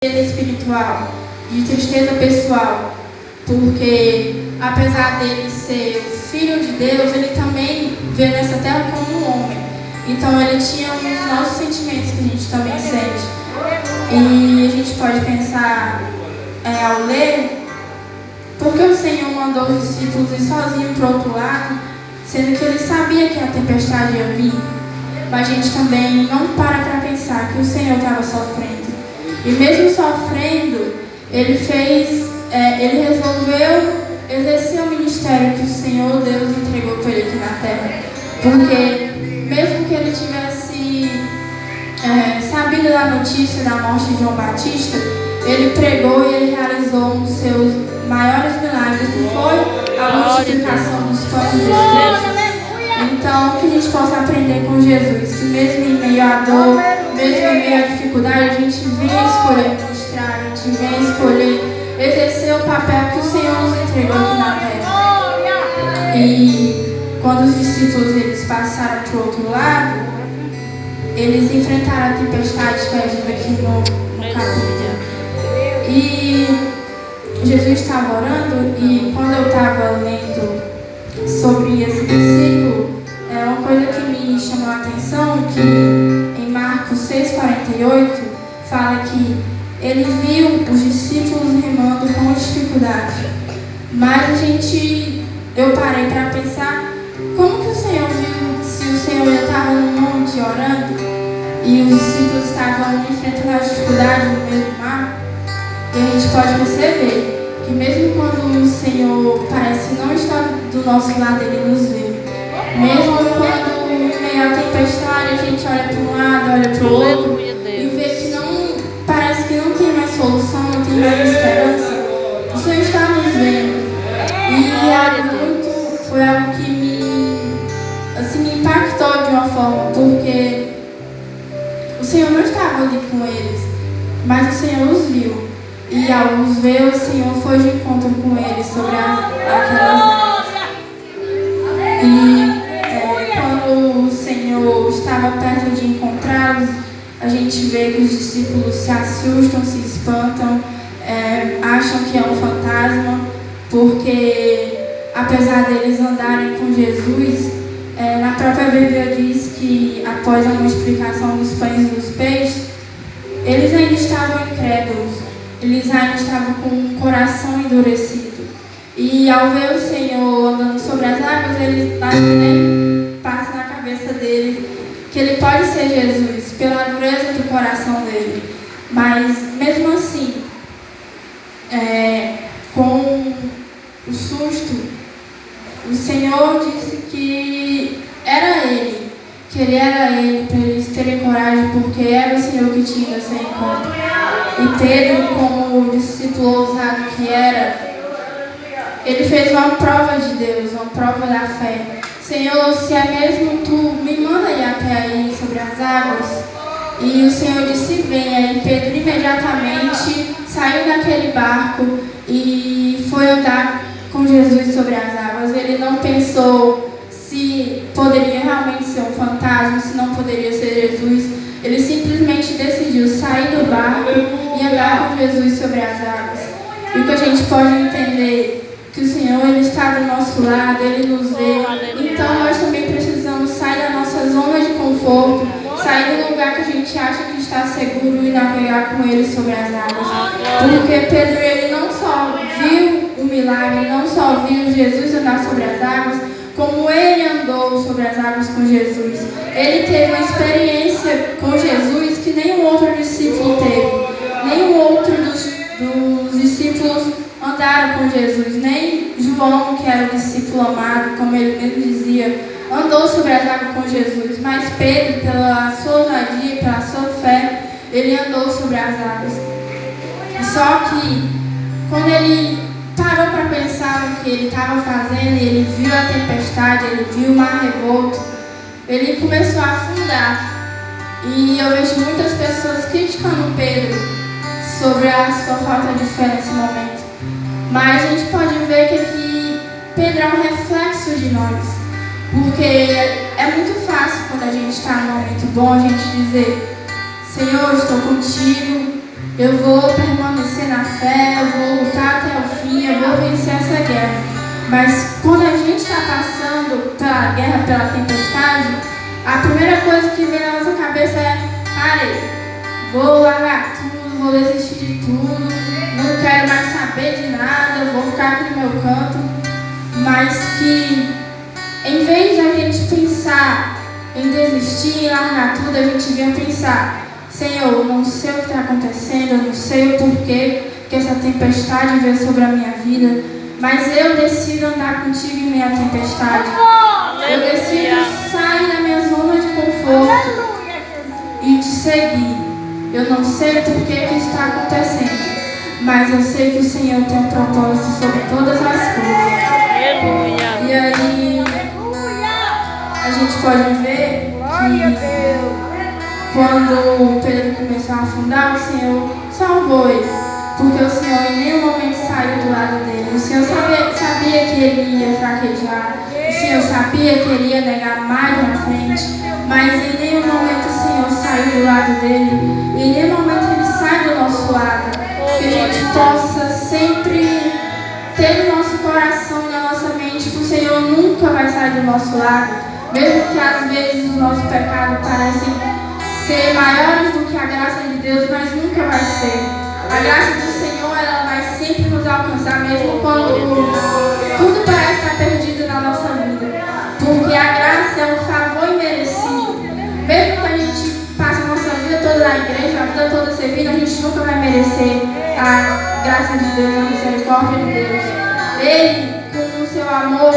espiritual, de tristeza pessoal, porque apesar dele ser o Filho de Deus, ele também veio nessa terra como um homem. Então ele tinha os nossos sentimentos que a gente também sente. E a gente pode pensar ao ler, por que o Senhor mandou os discípulos ir sozinhos para o outro lado, sendo que ele sabia que a tempestade ia vir? Mas a gente também não para pensar que o Senhor estava sofrendo. E mesmo sofrendo, ele resolveu exercer o ministério que o Senhor Deus entregou para ele aqui na terra. Porque mesmo que ele tivesse sabido da notícia da morte de João Batista, ele pregou e ele realizou um dos seus maiores milagres, que foi a multiplicação dos pães e dos peixes. Então, que a gente possa aprender com Jesus, que mesmo em meio à dor, mesmo em meio à dificuldade, a gente venha escolher ministrar, a gente venha escolher exercer o papel que o Senhor nos entregou aqui na terra. E quando os discípulos eles passaram para o outro lado, eles enfrentaram a tempestade que a gente aqui no capítulo. E Jesus estava orando, e quando eu estava lendo sobre esse versículo, uma coisa que me chamou a atenção, que em Marcos 6,48 fala que ele viu os discípulos remando com dificuldade. Mas eu parei para pensar, como que o Senhor viu, se o Senhor estava no monte orando e os discípulos estavam enfrentando a dificuldade no meio do mar? E a gente pode perceber que mesmo quando o Senhor parece não estar do nosso lado, Ele nos vê. Mesmo quando em meio à tempestade a gente olha para um lado, olha para o outro e vê que parece que não tem mais solução, não tem mais esperança, o Senhor está nos vendo. E foi algo que me impactou de uma forma, porque o Senhor não estava ali com eles, mas o Senhor os viu. E ao os ver, o Senhor foi de encontro com eles sobre aquelas águas. E quando o Senhor estava perto de encontrá-los, a gente vê que os discípulos se assustam, se espantam, acham que é um fantasma, porque apesar deles andarem com Jesus, na própria Bíblia diz que após a multiplicação dos pães e dos peixes, eles ainda estavam incrédulos. Eles ainda estavam com o coração endurecido. E ao ver o Senhor andando sobre as águas, eles acho que nem passa na cabeça deles que ele pode ser Jesus, pela dureza do coração dele. Mas mesmo assim, com o susto, o Senhor disse que era Ele, para eles terem coragem, porque era o Senhor que tinha esse encontro. E Pedro, como o discípulo ousado que era, ele fez uma prova de Deus, uma prova da fé. Senhor, se é mesmo Tu, me manda ir até aí sobre as águas. E o Senhor disse, venha. E Pedro imediatamente saiu daquele barco e foi andar com Jesus sobre as águas. Ele não pensou se poderia realmente ser um fantasma, se não poderia ser Jesus. Ele simplesmente decidiu sair do barco e andar com Jesus sobre as águas. E o que a gente pode entender, que o Senhor ele está do nosso lado, Ele nos vê. Então nós também precisamos sair da nossa zona de conforto, sair do lugar que a gente acha que está seguro e navegar com Ele sobre as águas. Porque Pedro ele não só viu o milagre, não só viu Jesus andar sobre as águas, como ele andou sobre as águas com Jesus. Ele teve uma experiência com Jesus que nenhum outro discípulo teve. Nenhum outro dos discípulos andaram com Jesus. Nem João, que era o discípulo amado, como ele mesmo dizia, andou sobre as águas com Jesus. Mas Pedro, pela sua ousadia, pela sua fé, ele andou sobre as águas. Só que, quando ele parou para pensar no que ele estava fazendo, ele viu a tempestade, ele viu o mar revolto, ele começou a afundar. E eu vejo muitas pessoas criticando Pedro sobre a sua falta de fé nesse momento. Mas a gente pode ver que aqui Pedro é um reflexo de nós. Porque é muito fácil quando a gente está num momento bom a gente dizer, Senhor, estou contigo, eu vou permanecer na fé, eu vou lutar até o fim, eu vou vencer essa guerra. Mas quando a gente está passando pela guerra, pela tempestade, a primeira coisa que vem na nossa cabeça é: parei, vou largar tudo, vou desistir de tudo, não quero mais saber de nada, vou ficar aqui no meu canto. Mas que, em vez de a gente pensar em desistir, em largar tudo, a gente devia pensar: Senhor, eu não sei o que está acontecendo, eu não sei o porquê que essa tempestade veio sobre a minha vida, mas eu decido andar contigo em meio à tempestade. Eu decido sair da minha zona de conforto e te seguir. Eu não sei o porquê que está acontecendo, mas eu sei que o Senhor tem um propósito sobre todas as coisas. E aí, a gente pode ver que quando Pedro começou a afundar, o Senhor salvou ele, porque o Senhor em nenhum momento saiu do lado dele. O Senhor sabia que ele ia fraquejar, o Senhor sabia que ele ia negar mais na frente, mas em nenhum momento o Senhor saiu do lado dele, e em nenhum momento ele sai do nosso lado. Que a gente possa sempre ter no nosso coração e na nossa mente que o Senhor nunca vai sair do nosso lado, mesmo que às vezes os nossos pecados parecem ser maiores do que a graça de Deus, mas nunca vai ser. A graça do Senhor, ela vai sempre nos alcançar, mesmo quando tudo parece estar perdido na nossa vida, porque a graça é um favor imerecido. Mesmo que a gente passe a nossa vida toda na igreja, a vida toda servindo, a gente nunca vai merecer a graça de Deus, a misericórdia de Deus. Ele, com o seu amor,